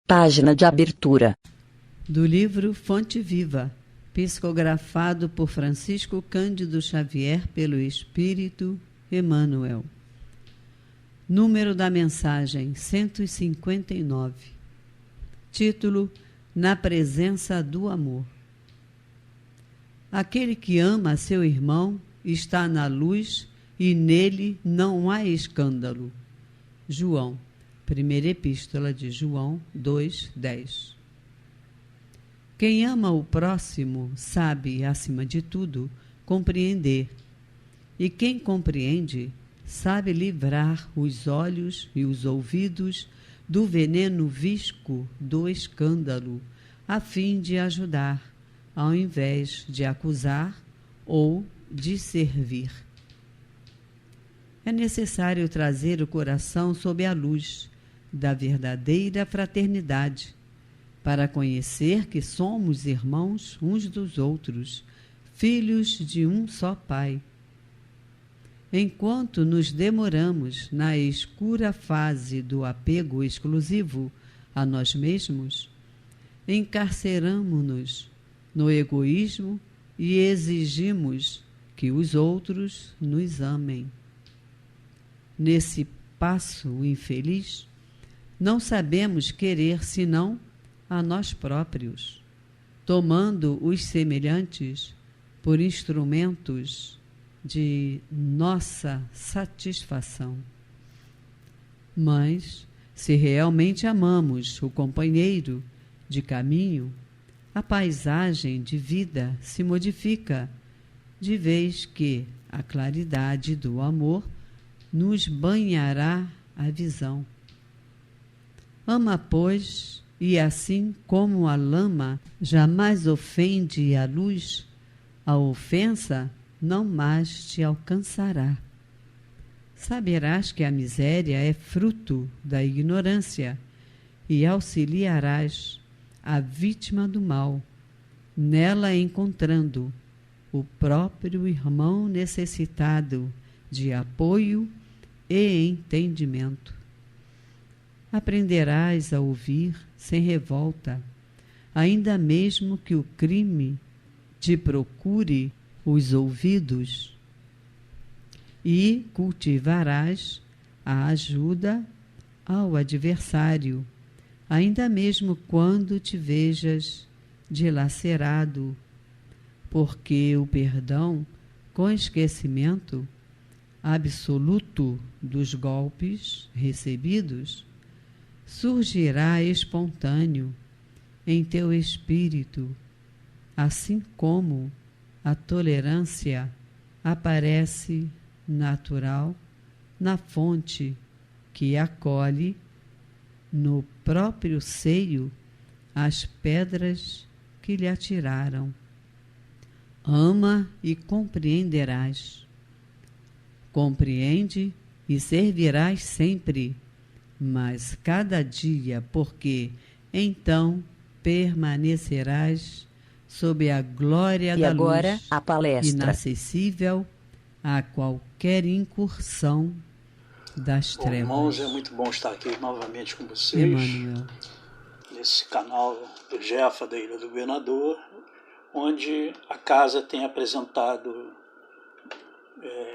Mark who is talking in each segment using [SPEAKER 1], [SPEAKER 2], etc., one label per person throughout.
[SPEAKER 1] Página de abertura.
[SPEAKER 2] Do livro Fonte Viva, psicografado por Francisco Cândido Xavier pelo Espírito Emmanuel. Número da mensagem 159. Título: Na presença do amor. Aquele que ama seu irmão está na luz e nele não há escândalo. João, primeira epístola de João 2:10. Quem ama o próximo sabe, acima de tudo, compreender. E quem compreende sabe livrar os olhos e os ouvidos do veneno visco do escândalo, a fim de ajudar, ao invés de acusar ou de servir. É necessário trazer o coração sob a luz da verdadeira fraternidade, para conhecer que somos irmãos uns dos outros, filhos de um só Pai. Enquanto nos demoramos na escura fase do apego exclusivo a nós mesmos, encarceramo-nos no egoísmo e exigimos que os outros nos amem. Nesse passo infeliz, não sabemos querer senão a nós próprios, tomando os semelhantes por instrumentos de nossa satisfação. Mas, se realmente amamos o companheiro de caminho, a paisagem de vida se modifica, de vez que a claridade do amor nos banhará a visão. Ama, pois, e assim como a lama jamais ofende a luz, a ofensa não mais te alcançará. Saberás que a miséria é fruto da ignorância e auxiliarás a vítima do mal, nela encontrando o próprio irmão necessitado de apoio e entendimento. Aprenderás a ouvir sem revolta, ainda mesmo que o crime te procure os ouvidos, e cultivarás a ajuda ao adversário, ainda mesmo quando te vejas dilacerado, porque o perdão com esquecimento absoluto dos golpes recebidos surgirá espontâneo em teu espírito, assim como a tolerância aparece natural na fonte que acolhe no próprio seio as pedras que lhe atiraram. Ama e compreenderás. Compreende e servirás sempre, mas cada dia, porque então permanecerás sob a glória da
[SPEAKER 1] agora,
[SPEAKER 2] luz,
[SPEAKER 1] a palestra.
[SPEAKER 2] Inacessível a qualquer incursão das trevas.
[SPEAKER 3] Irmãos, é muito bom estar aqui novamente com vocês,
[SPEAKER 2] Emmanuel.
[SPEAKER 3] nesse canal do Jefa da Ilha do Governador, onde a casa tem apresentado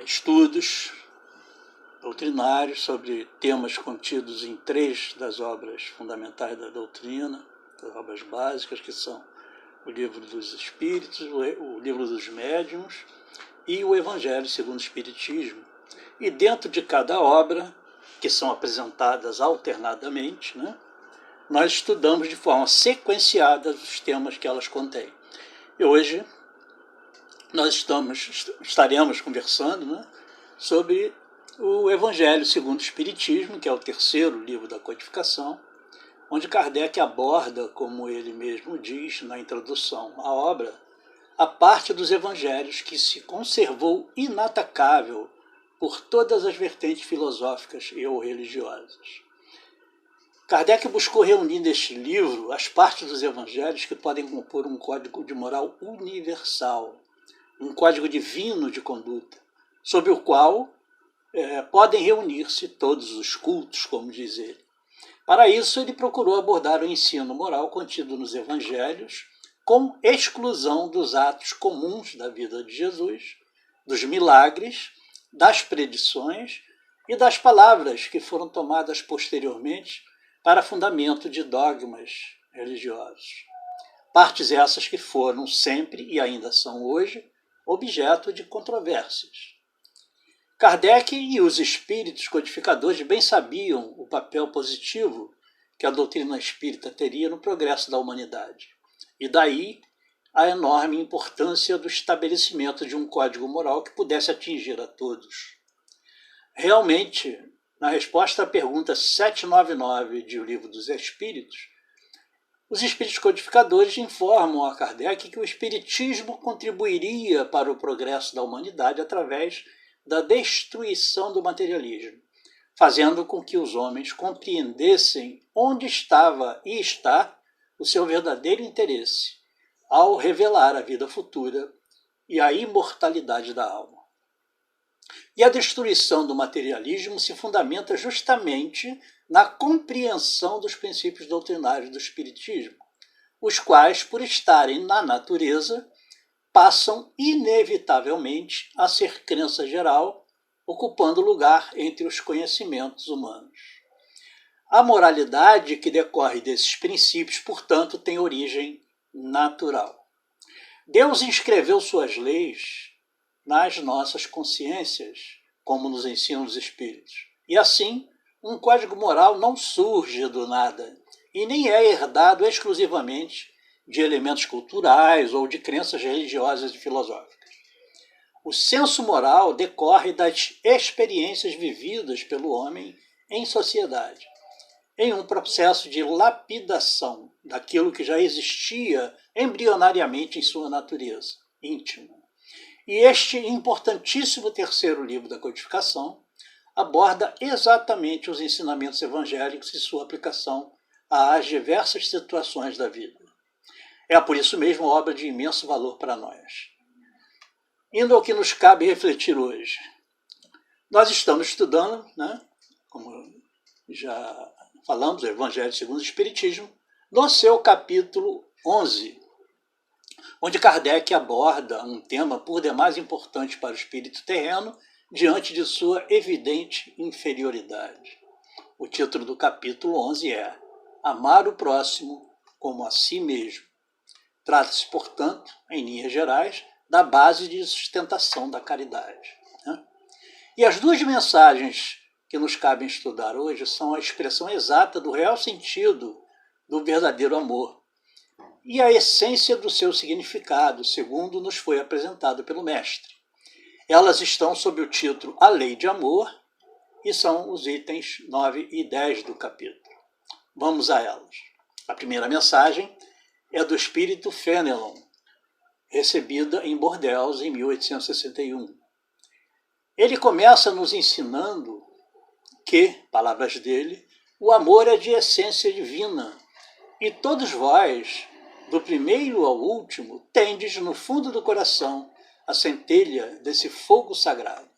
[SPEAKER 3] estudos doutrinários sobre temas contidos em 3 das obras fundamentais da doutrina, das obras básicas, que são o Livro dos Espíritos, o Livro dos Médiuns e o Evangelho segundo o Espiritismo. E dentro de cada obra, que são apresentadas alternadamente, nós estudamos de forma sequenciada os temas que elas contêm. E hoje nós estaremos conversando sobre o Evangelho segundo o Espiritismo, que é o 3º livro da codificação, onde Kardec aborda, como ele mesmo diz na introdução à obra, a parte dos evangelhos que se conservou inatacável por todas as vertentes filosóficas e ou religiosas. Kardec buscou reunir neste livro as partes dos evangelhos que podem compor um código de moral universal, um código divino de conduta, sob o qual podem reunir-se todos os cultos, como diz ele. Para isso, ele procurou abordar o ensino moral contido nos evangelhos, com exclusão dos atos comuns da vida de Jesus, dos milagres, das predições e das palavras que foram tomadas posteriormente para fundamento de dogmas religiosos. Partes essas que foram sempre e ainda são hoje objeto de controvérsias. Kardec e os espíritos codificadores bem sabiam o papel positivo que a doutrina espírita teria no progresso da humanidade. E daí a enorme importância do estabelecimento de um código moral que pudesse atingir a todos. Realmente, na resposta à pergunta 799 de O Livro dos Espíritos, os espíritos codificadores informam a Kardec que o espiritismo contribuiria para o progresso da humanidade através da destruição do materialismo, fazendo com que os homens compreendessem onde estava e está o seu verdadeiro interesse, ao revelar a vida futura e a imortalidade da alma. E a destruição do materialismo se fundamenta justamente na compreensão dos princípios doutrinários do Espiritismo, os quais, por estarem na natureza, passam inevitavelmente a ser crença geral, ocupando lugar entre os conhecimentos humanos. A moralidade que decorre desses princípios, portanto, tem origem natural. Deus inscreveu suas leis nas nossas consciências, como nos ensinam os Espíritos. E assim, um código moral não surge do nada e nem é herdado exclusivamente de elementos culturais ou de crenças religiosas e filosóficas. O senso moral decorre das experiências vividas pelo homem em sociedade, em um processo de lapidação daquilo que já existia embrionariamente em sua natureza íntima. E este importantíssimo terceiro livro da codificação aborda exatamente os ensinamentos evangélicos e sua aplicação às diversas situações da vida. É por isso mesmo obra de imenso valor para nós. Indo ao que nos cabe refletir hoje. Nós estamos estudando, como já falamos, o Evangelho segundo o Espiritismo, no seu capítulo 11, onde Kardec aborda um tema por demais importante para o espírito terreno, diante de sua evidente inferioridade. O título do capítulo 11 é Amar o próximo como a si mesmo. Trata-se, portanto, em linhas gerais, da base de sustentação da caridade. E as duas mensagens que nos cabem estudar hoje são a expressão exata do real sentido do verdadeiro amor e a essência do seu significado, segundo nos foi apresentado pelo Mestre. Elas estão sob o título A Lei de Amor e são os itens 9 e 10 do capítulo. Vamos a elas. A primeira mensagem é do espírito Fenelon, recebida em Bordeaux em 1861. Ele começa nos ensinando que, palavras dele, o amor é de essência divina e todos vós, do primeiro ao último, tendes no fundo do coração a centelha desse fogo sagrado.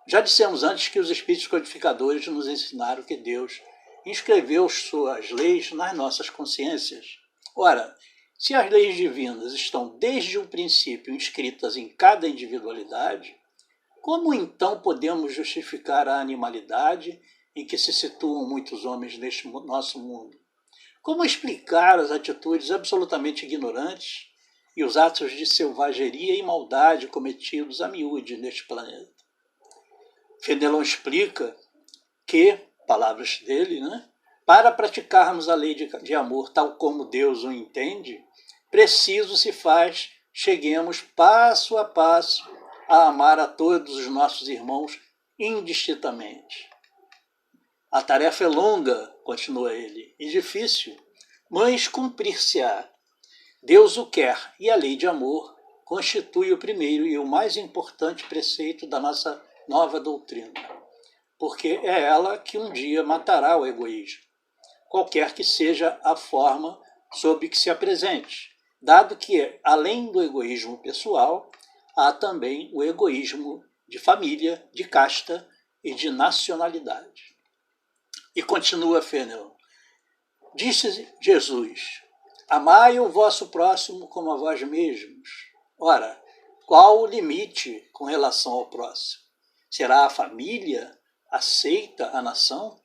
[SPEAKER 3] Já dissemos antes que os espíritos codificadores nos ensinaram que Deus inscreveu suas leis nas nossas consciências. Ora, se as leis divinas estão desde o princípio inscritas em cada individualidade, como então podemos justificar a animalidade em que se situam muitos homens neste nosso mundo? Como explicar as atitudes absolutamente ignorantes e os atos de selvageria e maldade cometidos a miúde neste planeta? Fenelon explica que, palavras dele, para praticarmos a lei de amor tal como Deus o entende, preciso se faz, cheguemos passo a passo a amar a todos os nossos irmãos indistintamente. A tarefa é longa, continua ele, e difícil, mas cumprir-se-á. Deus o quer, e a lei de amor constitui o primeiro e o mais importante preceito da nossa nova doutrina, porque é ela que um dia matará o egoísmo, qualquer que seja a forma sob que se apresente, dado que, além do egoísmo pessoal, há também o egoísmo de família, de casta e de nacionalidade. E continua Fenelon. Disse Jesus, amai o vosso próximo como a vós mesmos. Ora, qual o limite com relação ao próximo? Será a família? A seita? A nação?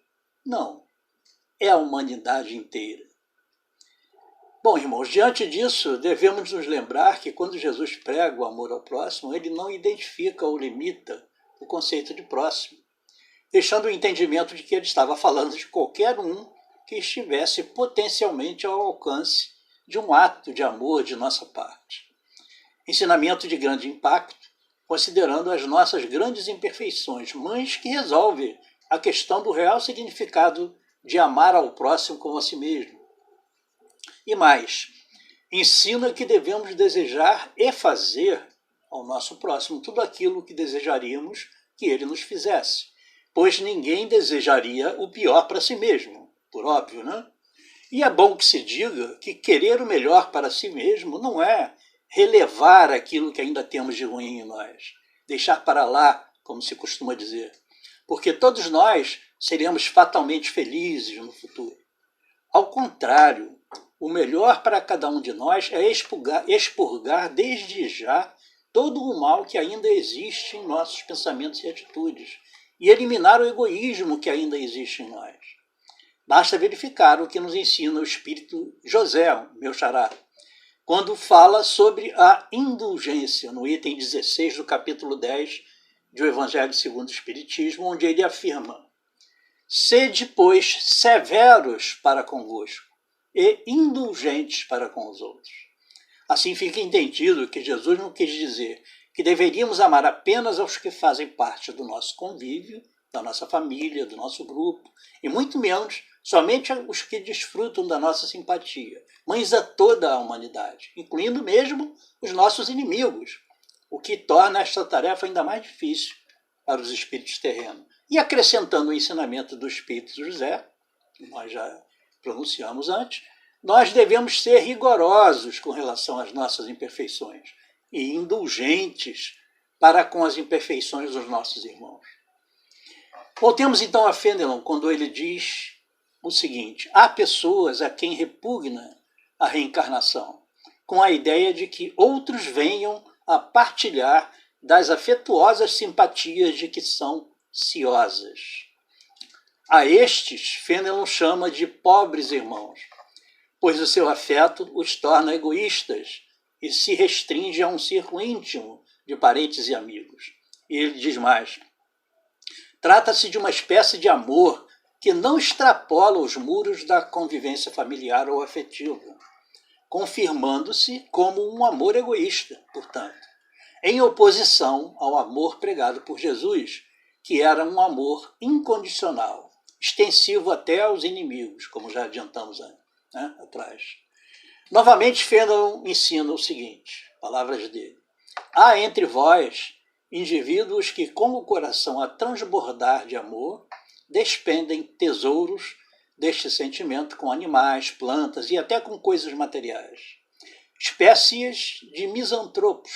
[SPEAKER 3] Não. É a humanidade inteira. Bom, irmãos, diante disso, devemos nos lembrar que quando Jesus prega o amor ao próximo, ele não identifica ou limita o conceito de próximo, deixando o entendimento de que ele estava falando de qualquer um que estivesse potencialmente ao alcance de um ato de amor de nossa parte. Ensinamento de grande impacto, considerando as nossas grandes imperfeições, mas que resolve a questão do real significado de amar ao próximo como a si mesmo. E mais, ensina que devemos desejar e fazer ao nosso próximo tudo aquilo que desejaríamos que ele nos fizesse, pois ninguém desejaria o pior para si mesmo, por óbvio, né? E é bom que se diga que querer o melhor para si mesmo não é relevar aquilo que ainda temos de ruim em nós, deixar para lá, como se costuma dizer, porque todos nós seremos fatalmente felizes no futuro. Ao contrário, o melhor para cada um de nós é expurgar desde já todo o mal que ainda existe em nossos pensamentos e atitudes e eliminar o egoísmo que ainda existe em nós. Basta verificar o que nos ensina o espírito José, meu xará, quando fala sobre a indulgência, no item 16 do capítulo 10 do Evangelho segundo o Espiritismo, onde ele afirma: sede, pois, severos para convosco e indulgentes para com os outros. Assim fica entendido que Jesus não quis dizer que deveríamos amar apenas aos que fazem parte do nosso convívio, da nossa família, do nosso grupo, e muito menos somente os que desfrutam da nossa simpatia, mas a toda a humanidade, incluindo mesmo os nossos inimigos, o que torna esta tarefa ainda mais difícil para os espíritos terrenos. E acrescentando o ensinamento do espírito José, que nós já pronunciamos antes, nós devemos ser rigorosos com relação às nossas imperfeições e indulgentes para com as imperfeições dos nossos irmãos. Voltemos então a Fenelon quando ele diz o seguinte: há pessoas a quem repugna a reencarnação, com a ideia de que outros venham a partilhar das afetuosas simpatias de que são ciosas. A estes, Fenelon chama de pobres irmãos, pois o seu afeto os torna egoístas e se restringe a um círculo íntimo de parentes e amigos. E ele diz mais: trata-se de uma espécie de amor que não extrapola os muros da convivência familiar ou afetiva, confirmando-se como um amor egoísta, portanto, em oposição ao amor pregado por Jesus, que era um amor incondicional, extensivo até aos inimigos, como já adiantamos atrás. Novamente, Fenelon ensina o seguinte, palavras dele: há entre vós indivíduos que, com o coração a transbordar de amor, despendem tesouros deste sentimento com animais, plantas e até com coisas materiais. Espécies de misantropos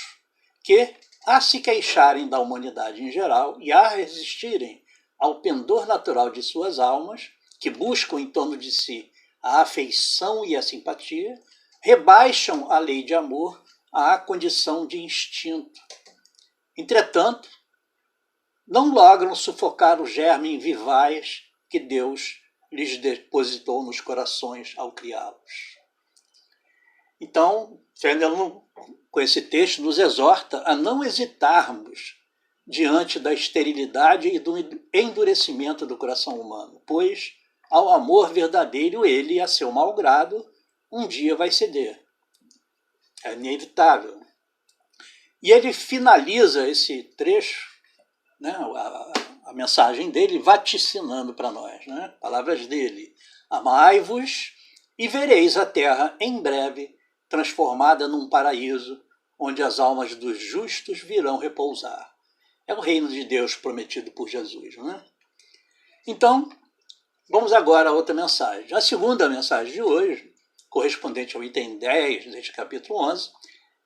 [SPEAKER 3] que, a se queixarem da humanidade em geral e a resistirem ao pendor natural de suas almas, que buscam em torno de si a afeição e a simpatia, rebaixam a lei de amor à condição de instinto. Entretanto, não logram sufocar o germe vivaz que Deus lhes depositou nos corações ao criá-los. Então, Fenelon, com esse texto, nos exorta a não hesitarmos diante da esterilidade e do endurecimento do coração humano, pois, ao amor verdadeiro, ele, a seu mau grado, um dia vai ceder. É inevitável. E ele finaliza esse trecho, a mensagem dele, vaticinando para nós, palavras dele: amai-vos e vereis a terra em breve transformada num paraíso, onde as almas dos justos virão repousar. É o reino de Deus prometido por Jesus. Então, vamos agora a outra mensagem. A segunda mensagem de hoje, correspondente ao item 10 deste capítulo 11,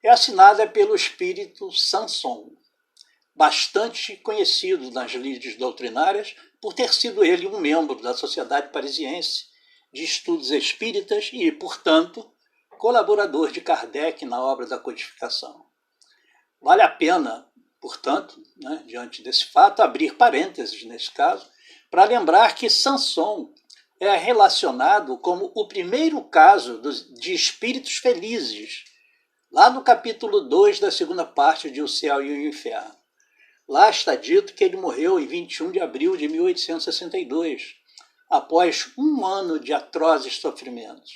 [SPEAKER 3] é assinada pelo espírito Sanson. bastante conhecido nas lides doutrinárias por ter sido ele um membro da Sociedade Parisiense de Estudos Espíritas e, portanto, colaborador de Kardec na obra da codificação. Vale a pena, portanto, diante desse fato, abrir parênteses nesse caso, para lembrar que Sanson é relacionado como o primeiro caso de espíritos felizes, lá no capítulo 2 da segunda parte de O Céu e o Inferno. Lá está dito que ele morreu em 21 de abril de 1862, após um ano de atrozes sofrimentos.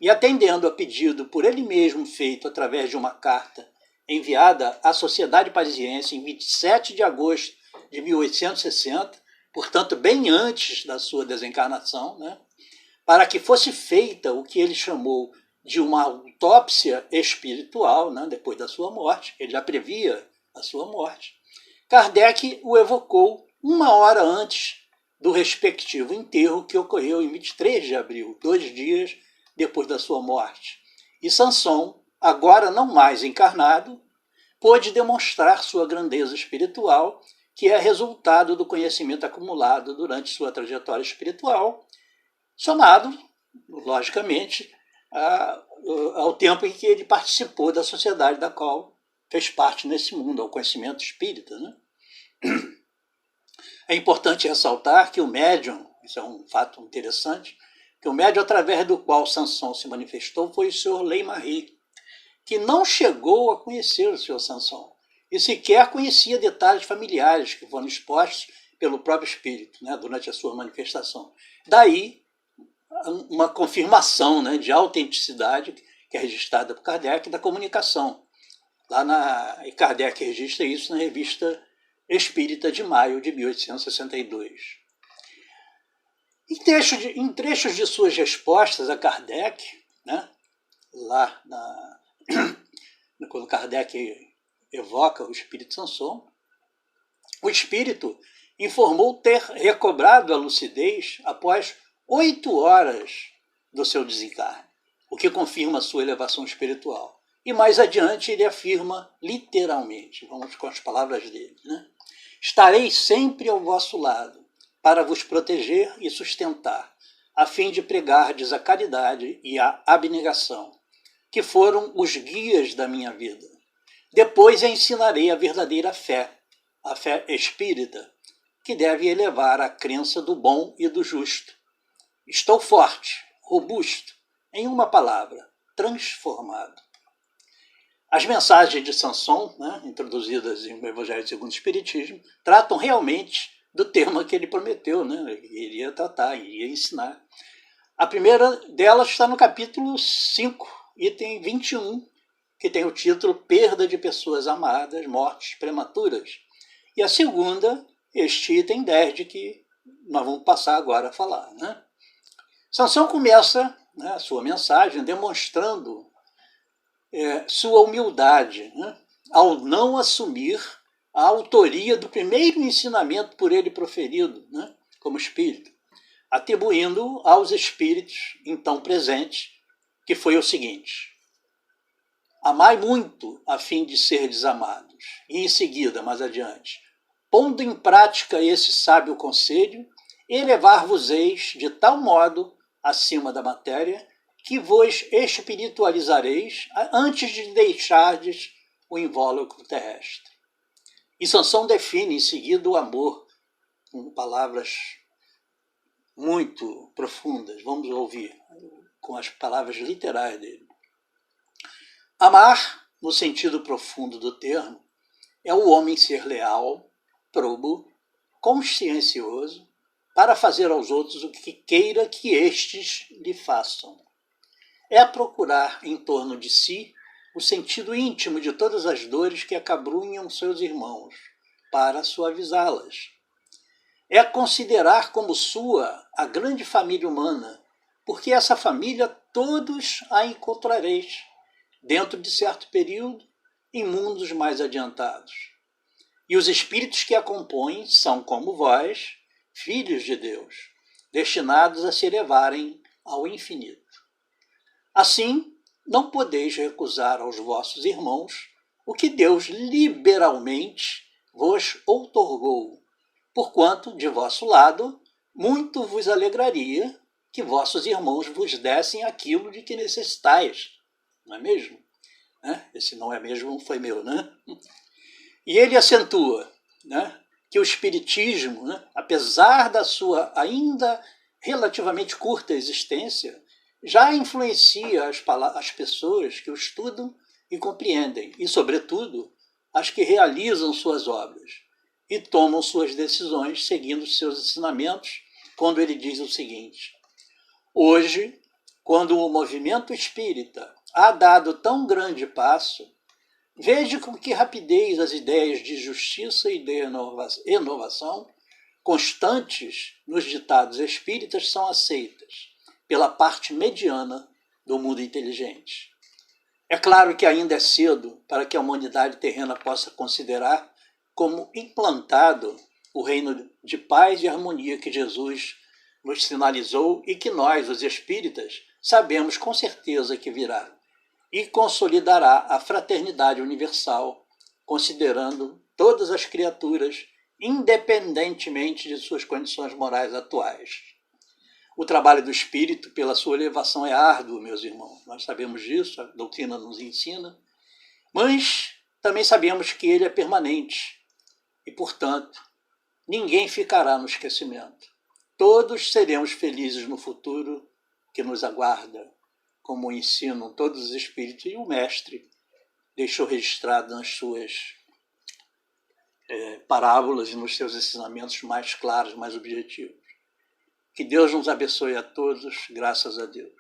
[SPEAKER 3] E atendendo a pedido por ele mesmo feito através de uma carta enviada à Sociedade Parisiense em 27 de agosto de 1860, portanto, bem antes da sua desencarnação, para que fosse feita o que ele chamou de uma autópsia espiritual, depois da sua morte, ele já previa a sua morte, Kardec o evocou 1 hora antes do respectivo enterro que ocorreu em 23 de abril, 2 dias depois da sua morte. E Sanson, agora não mais encarnado, pôde demonstrar sua grandeza espiritual, que é resultado do conhecimento acumulado durante sua trajetória espiritual, somado, logicamente, ao tempo em que ele participou da sociedade da qual fez parte nesse mundo, ao conhecimento espírita. É importante ressaltar que o médium, isso é um fato interessante, que o médium através do qual Sanson se manifestou foi o senhor Leymarie, que não chegou a conhecer o senhor Sanson, e sequer conhecia detalhes familiares que foram expostos pelo próprio espírito, durante a sua manifestação. Daí, uma confirmação de autenticidade que é registrada por Kardec da comunicação. E Kardec registra isso na Revista Espírita de maio de 1862. Em trechos de suas respostas a Kardec, quando Kardec evoca o espírito Sanson, o espírito informou ter recobrado a lucidez após 8 horas do seu desencarne, o que confirma a sua elevação espiritual. E mais adiante ele afirma literalmente, vamos com as palavras dele, estarei sempre ao vosso lado, para vos proteger e sustentar, a fim de pregardes a caridade e a abnegação, que foram os guias da minha vida. Depois ensinarei a verdadeira fé, a fé espírita, que deve elevar a crença do bom e do justo. Estou forte, robusto, em uma palavra, transformado. As mensagens de Sanson, introduzidas em O Evangelho segundo o Espiritismo, tratam realmente do tema que ele prometeu, ele iria tratar, iria ensinar. A primeira delas está no capítulo 5, item 21, que tem o título Perda de Pessoas Amadas, Mortes Prematuras. E a segunda, este item 10, de que nós vamos passar agora a falar. Sanson começa a sua mensagem demonstrando sua humildade, ao não assumir a autoria do primeiro ensinamento por ele proferido, como espírito, atribuindo aos espíritos então presentes, que foi o seguinte: amai muito a fim de serdes amados. E em seguida, mais adiante, pondo em prática esse sábio conselho, elevar-vos-eis de tal modo acima da matéria que vos espiritualizareis antes de deixardes o invólucro terrestre. E Sanson define em seguida o amor com palavras muito profundas. Vamos ouvir com as palavras literais dele. Amar, no sentido profundo do termo, é o homem ser leal, probo, consciencioso, para fazer aos outros o que queira que estes lhe façam. É procurar em torno de si o sentido íntimo de todas as dores que acabrunham seus irmãos, para suavizá-las. É considerar como sua a grande família humana, porque essa família todos a encontrareis, dentro de certo período, em mundos mais adiantados. E os espíritos que a compõem são, como vós, filhos de Deus, destinados a se elevarem ao infinito. Assim, não podeis recusar aos vossos irmãos o que Deus liberalmente vos outorgou, porquanto, de vosso lado, muito vos alegraria que vossos irmãos vos dessem aquilo de que necessitais. Não é mesmo? Esse não é mesmo foi meu, né? E ele acentua, né, que o Espiritismo, né, apesar da sua ainda relativamente curta existência, já influencia as pessoas que o estudam e compreendem, e, sobretudo, as que realizam suas obras e tomam suas decisões seguindo seus ensinamentos, quando ele diz o seguinte: hoje, quando o movimento espírita há dado tão grande passo, veja com que rapidez as ideias de justiça e de inovação constantes nos ditados espíritas são aceitas pela parte mediana do mundo inteligente. É claro que ainda é cedo para que a humanidade terrena possa considerar como implantado o reino de paz e harmonia que Jesus nos sinalizou e que nós, os espíritas, sabemos com certeza que virá, e consolidará a fraternidade universal, considerando todas as criaturas, independentemente de suas condições morais atuais. O trabalho do espírito, pela sua elevação, é árduo, meus irmãos. Nós sabemos disso, a doutrina nos ensina, mas também sabemos que ele é permanente e, portanto, ninguém ficará no esquecimento. Todos seremos felizes no futuro que nos aguarda, como ensinam todos os espíritos, e o mestre deixou registrado nas suas parábolas e nos seus ensinamentos mais claros, mais objetivos. Que Deus nos abençoe a todos, graças a Deus.